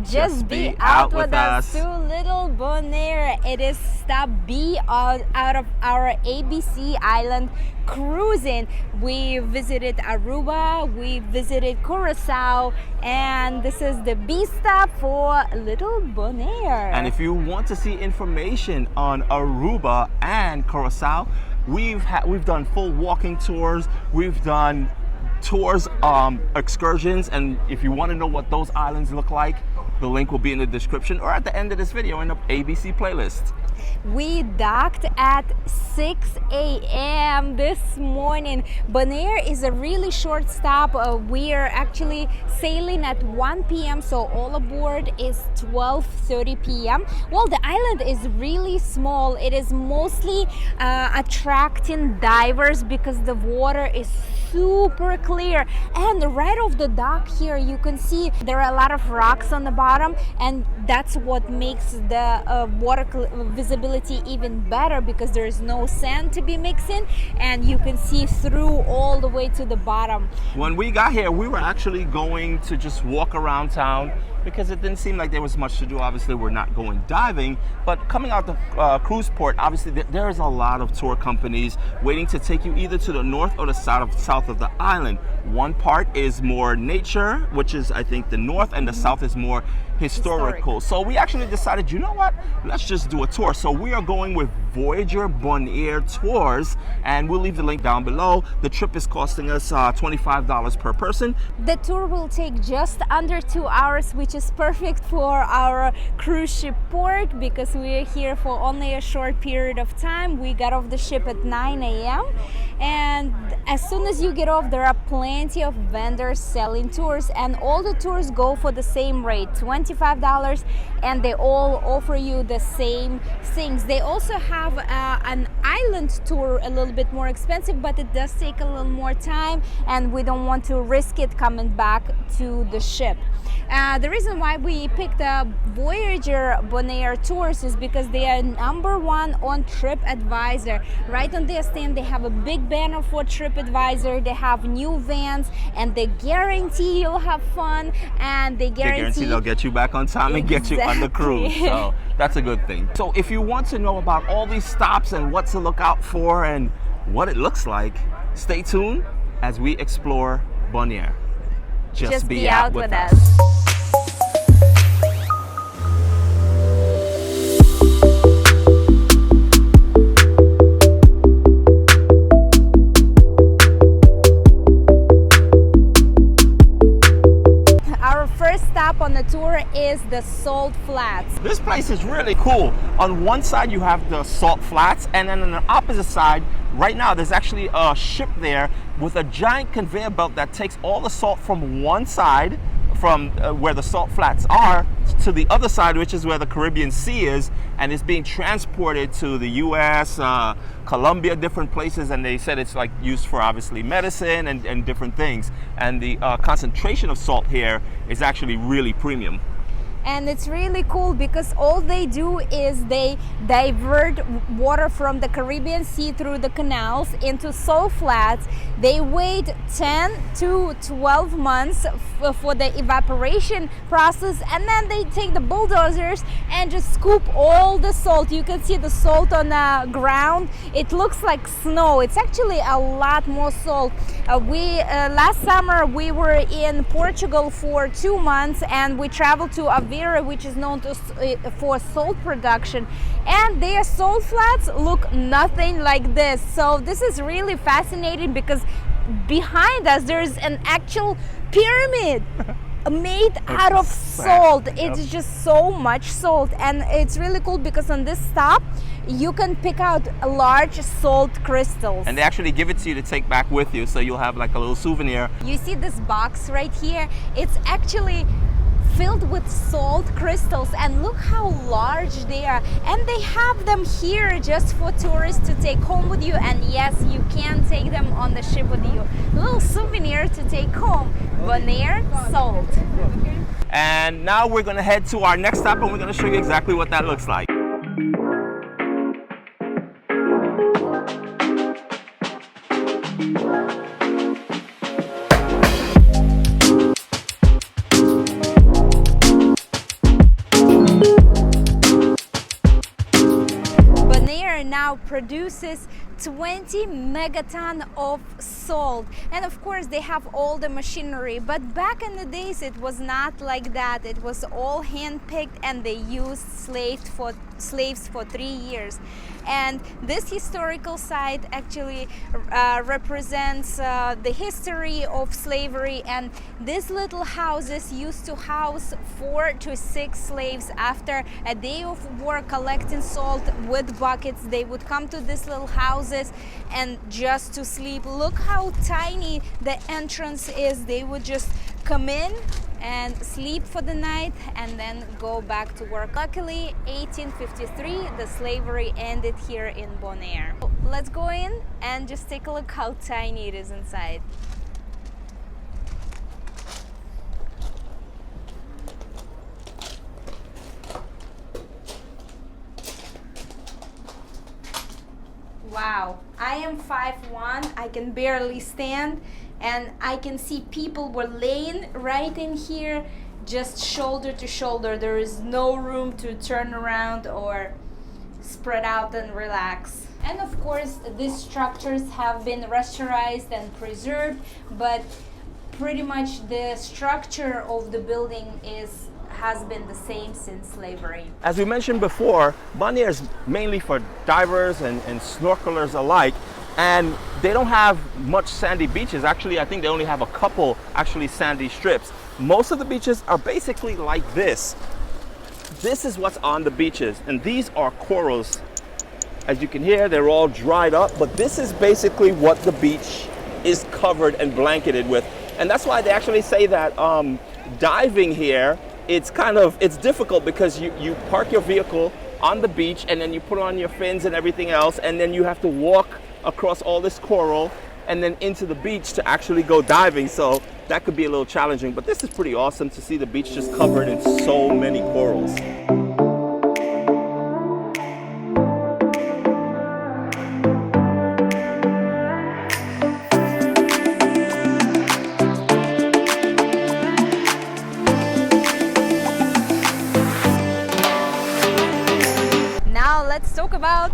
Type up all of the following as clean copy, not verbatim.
Just be out with us to Little Bonaire. It is stop B out of our ABC island cruising. We visited Aruba, we visited Curacao, and this is the B stop for Little Bonaire. And if you want to see information on Aruba and Curacao, we've done full walking tours, we've done tours, excursions, and if you want to know what those islands look like, the link will be in the description or at the end of this video in the ABC playlist. We docked at 6 a.m. this morning. Bonaire is a really short stop. We are actually sailing at 1 p.m. so all aboard is 12:30 p.m. Well, the island is really small. It is mostly attracting divers because the water is super clear, and right off the dock here you can see there are a lot of rocks on the bottom, and that's what makes the water visibility even better because there is no sand to be mixing and you can see through all the way to the bottom. When we got here, we were actually going to just walk around town because it didn't seem like there was much to do. Obviously, we're not going diving, but coming out the cruise port, obviously there is a lot of tour companies waiting to take you either to the north or the south of the island. One part is more nature, which is I think the north, and the south is more historical. So we actually decided, you know what, let's just do a tour. So we are going with Voyager Bonaire Tours, and we'll leave the link down below. The trip is costing us $25 per person. The tour will take just under 2 hours, which is perfect for our cruise ship port because we are here for only a short period of time. We got off the ship at 9 a.m. and as soon as you get off, there are plenty of vendors selling tours, and all the tours go for the same rate, $25, and they all offer you the same things. They also have an island tour, a little bit more expensive, but it does take a little more time and we don't want to risk it coming back to the ship. The reason why we picked Voyager Bonaire Tours is because they are #1 on TripAdvisor. Right on their stand, they have a big banner for TripAdvisor. They have new vans, and they guarantee you'll have fun, and they guarantee they'll get you back on time and get you on the cruise. So that's a good thing. So if you want to know about all these stops and what to look out for and what it looks like, stay tuned as we explore Bonaire. Just be out with us. On the tour is the Salt Flats. This place is really cool. On one side you have the Salt Flats, and then on the opposite side, right now there's actually a ship there with a giant conveyor belt that takes all the salt from one side, from where the Salt Flats are, to the other side, which is where the Caribbean Sea is, and it's being transported to the US, Colombia, different places, and they said it's like used for obviously medicine and different things. And the concentration of salt here is actually really premium. And it's really cool because all they do is they divert water from the Caribbean Sea through the canals into Salt Flats. They wait 10 to 12 months for the evaporation process, and then they take the bulldozers and just scoop all the salt. You can see the salt on the ground. It looks like snow. It's actually a lot more salt. Last summer we were in Portugal for 2 months, and we traveled to which is known for salt production, and their salt flats look nothing like this. So this is really fascinating because behind us there's an actual pyramid made out of salt. It's just so much salt, and it's really cool because on this stop you can pick out large salt crystals, and they actually give it to you to take back with you, so you'll have like a little souvenir. You see this box right here? It's actually filled with salt crystals, and look how large they are, and they have them here just for tourists to take home with you. And yes, you can take them on the ship with you. A little souvenir to take home. Bonaire salt. And now we're going to head to our next stop, and we're going to show you exactly what that looks like. now produces 20 megaton of salt. And of course they have all the machinery, but back in the days it was not like that. It was all hand-picked, and they used slaves for 3 years. And this historical site actually represents the history of slavery, and these little houses used to house 4 to 6 slaves. After a day of work collecting salt with buckets, they would come to these little houses and just to sleep. Look how tiny the entrance is. They would just come in and sleep for the night and then go back to work. Luckily, 1853, the slavery ended here in Bonaire. Let's go in and just take a look how tiny it is inside. Wow, I am 5'1", I can barely stand, and I can see people were laying right in here, just shoulder to shoulder. There is no room to turn around or spread out and relax. And of course, these structures have been restored and preserved, but pretty much the structure of the building has been the same since slavery. As we mentioned before, Bonaire is mainly for divers and snorkelers alike, and they don't have much sandy beaches. Actually, I think they only have a couple actually sandy strips. Most of the beaches are basically like this. This is what's on the beaches, and these are corals. As you can hear, they're all dried up, but this is basically what the beach is covered and blanketed with. And that's why they actually say that diving here, it's difficult because you park your vehicle on the beach and then you put on your fins and everything else, and then you have to walk across all this coral and then into the beach to actually go diving. So that could be a little challenging, but this is pretty awesome to see the beach just covered in so many corals. Let's talk about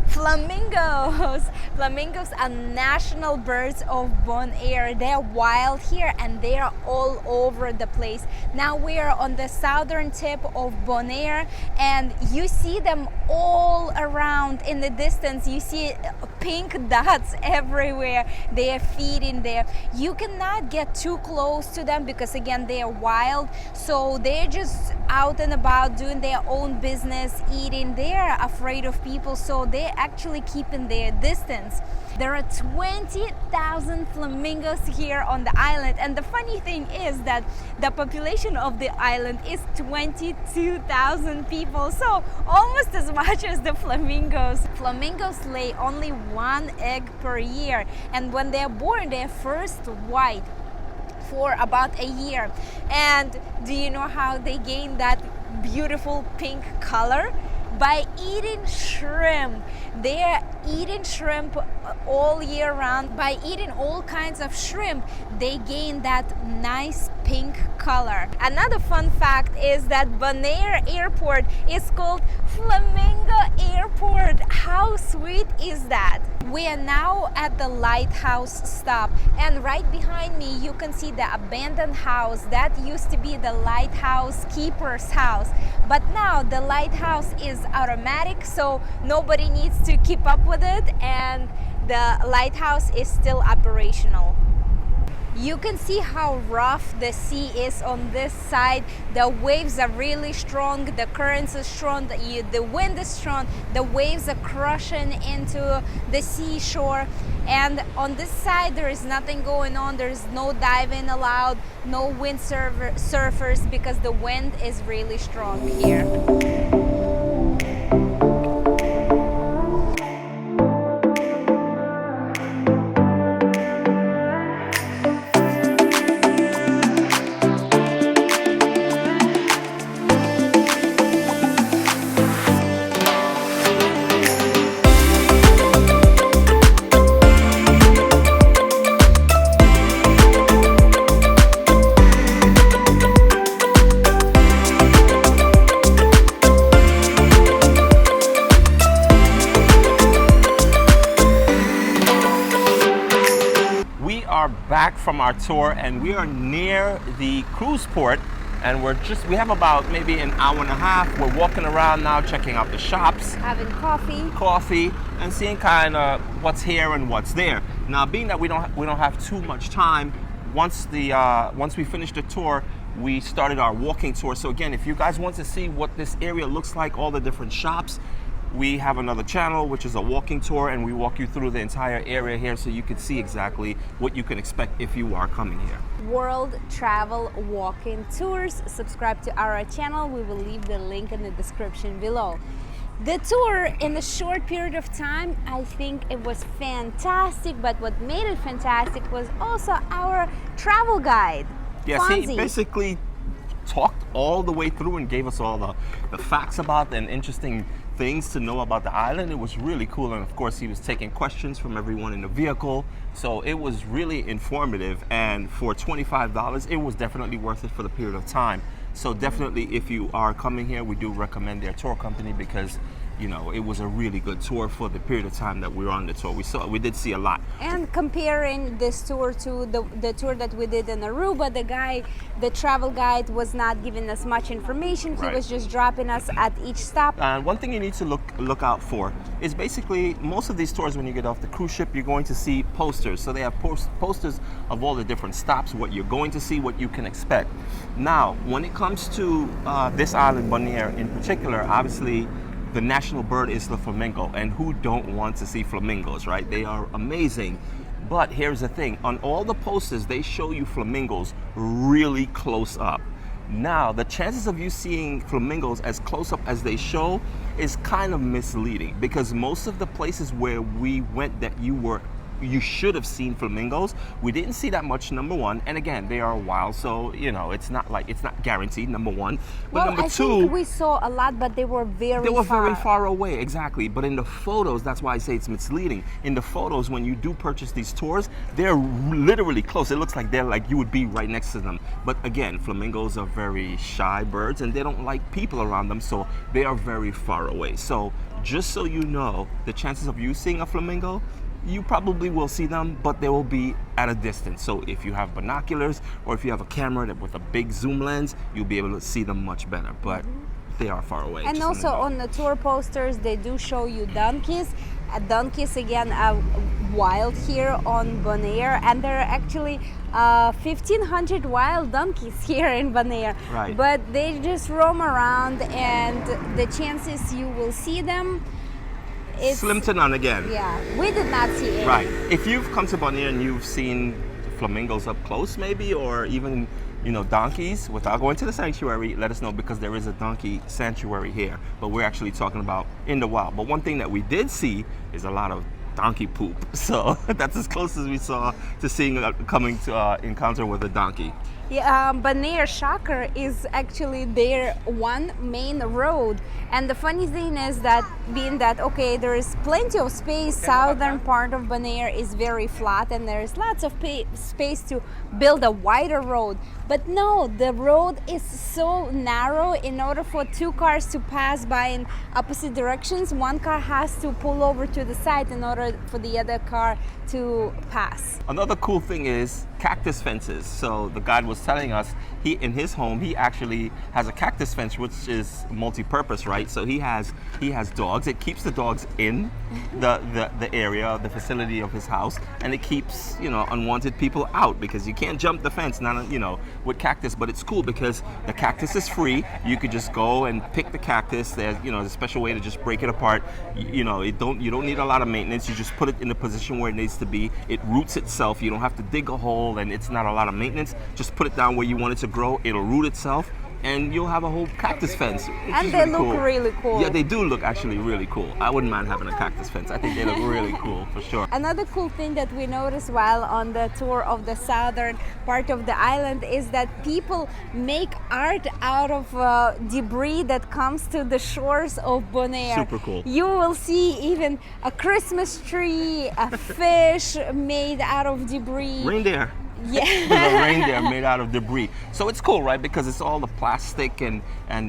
flamingos. Flamingos are national birds of Bonaire. They're wild here and they are all over the place. Now we are on the southern tip of Bonaire, and you see them all around in the distance. You see pink dots everywhere. They are feeding there. You cannot get too close to them because again they are wild, so they're just out and about doing their own business, eating. They're afraid of people, so they're actually keeping their distance. There are 20,000 flamingos here on the island, and the funny thing is that the population of the island is 22,000 people, so almost as much as the flamingos. Flamingos lay only 1 egg per year, and when they're born, they're first white for about a year. And do you know how they gain that beautiful pink color? By eating shrimp. They are eating shrimp all year round. By eating all kinds of shrimp, they gain that nice pink color. Another fun fact is that Bonaire Airport is called Flamingo Airport. How sweet is that? We are now at the lighthouse stop, and right behind me you can see the abandoned house. That used to be the lighthouse keeper's house, but now the lighthouse is automatic, so nobody needs to keep up with it, and the lighthouse is still operational. You can see how rough the sea is on this side. The waves are really strong, the currents are strong, the wind is strong, the waves are crushing into the seashore. And on this side there is nothing going on. There is no diving allowed, no windsurfers, because the wind is really strong here. back from our tour, and we are near the cruise port, and we have about maybe an hour and a half. We're walking around now, checking out the shops, having coffee, and seeing kind of what's here and what's there. Now, being that we don't have too much time, once we finished the tour, we started our walking tour. So again, if you guys want to see what this area looks like, all the different shops, we have another channel, which is a walking tour, and we walk you through the entire area here so you can see exactly what you can expect if you are coming here. World Travel Walking Tours. Subscribe to our channel. We will leave the link in the description below. The tour, in a short period of time, I think it was fantastic, but what made it fantastic was also our travel guide. Yes, Fonzie. he basically talked all the way through and gave us all the facts about and interesting things to know about the island. It was really cool, and of course he was taking questions from everyone in the vehicle, so it was really informative, and for $25 it was definitely worth it for the period of time. So definitely, if you are coming here, we do recommend their tour company, because you know, it was a really good tour for the period of time that we were on the tour. We did see a lot. And comparing this tour to the tour that we did in Aruba, the travel guide was not giving us much information. He Right. was just dropping us at each stop. And one thing you need to look out for is basically most of these tours, when you get off the cruise ship, you're going to see posters. So they have posters of all the different stops, what you're going to see, what you can expect. Now, when it comes to this island, Bonaire in particular, obviously the national bird is the flamingo, and who don't want to see flamingos, right? They are amazing. But here's the thing, on all the posters, they show you flamingos really close up. Now, the chances of you seeing flamingos as close up as they show is kind of misleading, because most of the places where we went that you should have seen flamingos, we didn't see that much, number one, and again, they are wild, so you know, it's not guaranteed, number one. But Well, number I two, think we saw a lot, but they were very far away, exactly. But in the photos, that's why I say it's misleading. In the photos, when you do purchase these tours, they're literally close. It looks like you would be right next to them. But again, flamingos are very shy birds, and they don't like people around them, so they are very far away. So just so you know, the chances of you seeing a flamingo, you probably will see them, but they will be at a distance. So if you have binoculars, or if you have a camera with a big zoom lens, you'll be able to see them much better. But they are far away. And also on the tour posters, they do show you donkeys. Donkeys, again, are wild here on Bonaire, and there are actually 1,500 wild donkeys here in Bonaire. Right. But they just roam around, and the chances you will see them, it's slim to none again. Yeah, we did not see it. Right. If you've come to Bonaire and you've seen flamingos up close, maybe, or even, you know, donkeys, without going to the sanctuary, let us know, because there is a donkey sanctuary here. But we're actually talking about in the wild. But one thing that we did see is a lot of donkey poop. So that's as close as we saw to seeing coming to encounter with a donkey. Yeah, Bonaire Shocker is actually their one main road, and the funny thing is that, being that, okay, there is plenty of space, southern part of Bonaire is very flat, and there is lots of space to build a wider road, but no, the road is so narrow. In order for two cars to pass by in opposite directions, one car has to pull over to the side in order for the other car to pass. Another cool thing is cactus fences. So the guide was telling us, in his home, he actually has a cactus fence, which is multi-purpose, right? So he has dogs. It keeps the dogs in the area, the facility of his house, and it keeps, you know, unwanted people out, because you can't jump the fence, not, you know, with cactus. But it's cool because the cactus is free. You could just go and pick the cactus. There's, you know, a special way to just break it apart. You know, you don't need a lot of maintenance. You just put it in the position where it needs to be. It roots itself. You don't have to dig a hole, and it's not a lot of maintenance. Just put it down where you want it to grow. It'll root itself, and you'll have a whole cactus fence. And they look really cool. Yeah, they do look actually really cool. I wouldn't mind having a cactus fence. I think they look really cool, for sure. Another cool thing that we noticed while on the tour of the southern part of the island is that people make art out of debris that comes to the shores of Bonaire. Super cool. You will see even a Christmas tree, a fish made out of debris. Reindeer. Yeah. There's a reindeer made out of debris. So it's cool, right? Because it's all the plastic and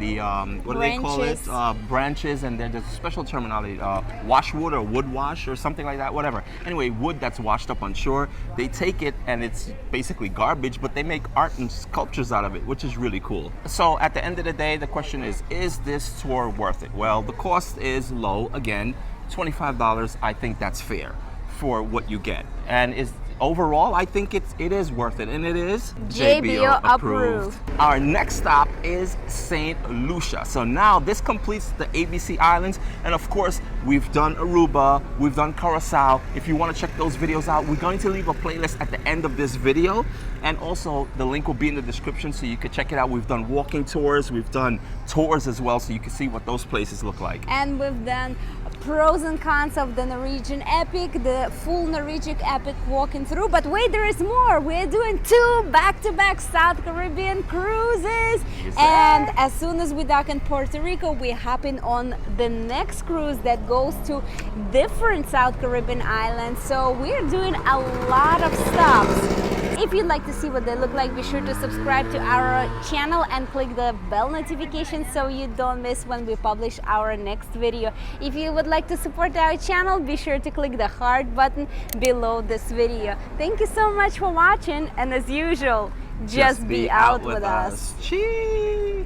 the what do they call it? Branches, and there's a special terminology, wash wood or wood wash or something like that, whatever. Anyway, wood that's washed up on shore. They take it and it's basically garbage, but they make art and sculptures out of it, which is really cool. So at the end of the day, the question is this tour worth it? Well, the cost is low. Again, $25. I think that's fair for what you get, and is overall, I think it is worth it, and it is JBO approved. Our next stop is St. Lucia. So now this completes the ABC Islands, and of course, we've done Aruba, we've done Curacao. If you want to check those videos out, we're going to leave a playlist at the end of this video, and also the link will be in the description so you can check it out. We've done walking tours, we've done tours as well, so you can see what those places look like. And we've done pros and cons of the Norwegian Epic, the full Norwegian Epic walking through. But wait, there is more. We're doing 2 back-to-back South Caribbean cruises. And as soon as we dock in Puerto Rico, we're hopping on the next cruise that goes to different South Caribbean islands. So we're doing a lot of stops. If you'd like to see what they look like, be sure to subscribe to our channel and click the bell notification so you don't miss when we publish our next video. If you would like to support our channel, be sure to click the heart button below this video. Thank you so much for watching, and as usual, just be out with us. Cheese!